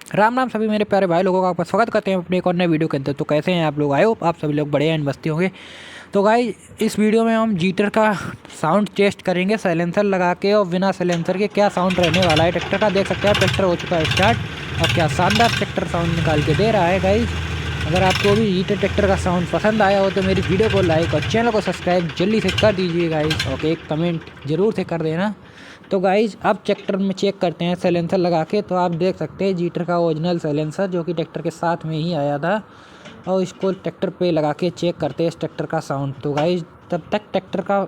राम राम सभी मेरे प्यारे भाई लोगों का आपका स्वागत करते हैं अपने एक और नए वीडियो के अंदर। तो कैसे हैं आप लोग? आए हो आप सभी लोग बड़े एंड मस्ती होंगे। तो गाइस इस वीडियो में हम जीटर का साउंड टेस्ट करेंगे साइलेंसर लगा के और बिना साइलेंसर के क्या साउंड रहने वाला है ट्रैक्टर का। देख सकते हैं ट्रैक्टर हो चुका है स्टार्ट और क्या शानदार ट्रैक्टर साउंड निकाल के दे रहा है गाइस। अगर आपको भी जीटर ट्रैक्टर का साउंड पसंद आया हो तो मेरी वीडियो को लाइक और चैनल को सब्सक्राइब जल्दी से कर दीजिए गाइस। ओके, एक कमेंट जरूर से कर देना। तो गाइज अब ट्रैक्टर में चेक करते हैं साइलेंसर लगा के। तो आप देख सकते हैं जीटर का ओरिजिनल साइलेंसर जो कि ट्रैक्टर के साथ में ही आया था, और इसको ट्रैक्टर पे लगा के चेक करते हैं इस ट्रैक्टर का साउंड। तो गाइज तब तक ट्रैक्टर का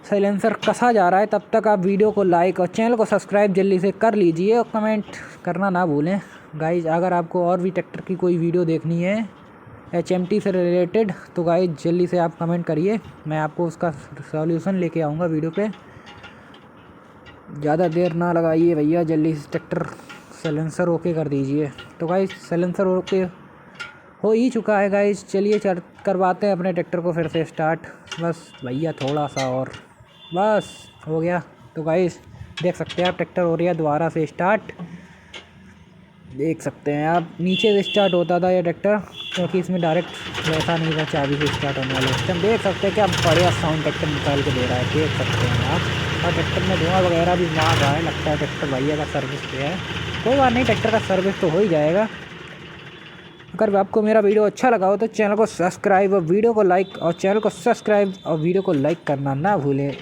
साइलेंसर कसा जा रहा है, तब तक आप वीडियो को लाइक और चैनल को सब्सक्राइब जल्दी से कर लीजिए और कमेंट करना ना भूलें गाइज। अगर आपको और भी ट्रैक्टर की कोई वीडियो देखनी है HMT से रिलेटेड तो गाइज जल्दी से आप कमेंट करिए, मैं आपको उसका सॉल्यूशन लेके आऊँगा वीडियो पे। ज़्यादा देर ना लगाइए भैया, जल्दी से ट्रैक्टर साइलेंसर ओके कर दीजिए। तो गाइस साइलेंसर ओके हो ही चुका है गाइस। चलिए करवाते हैं अपने ट्रैक्टर को फिर से स्टार्ट। बस भैया थोड़ा सा और, बस हो गया। तो गाइस देख सकते हैं आप ट्रैक्टर हो रहा है दोबारा से स्टार्ट। देख सकते हैं आप नीचे से स्टार्ट होता था ये ट्रैक्टर, क्योंकि इसमें डायरेक्ट वैसा नहीं था चाबी से स्टार्ट होने वाला सिस्टम। देख सकते हैं क्या बढ़िया साउंड ट्रैक्टर निकाल के दे रहा है, देख सकते हैं आप। और ट्रैक्टर में धुआं वगैरह भी मार रहा है, लगता है ट्रैक्टर भैया का सर्विस पे है। कोई बात नहीं, ट्रैक्टर का सर्विस तो हो ही जाएगा। अगर आपको मेरा वीडियो अच्छा लगा हो तो चैनल को सब्सक्राइब और वीडियो को लाइक और चैनल को सब्सक्राइब और वीडियो को लाइक करना ना भूलें।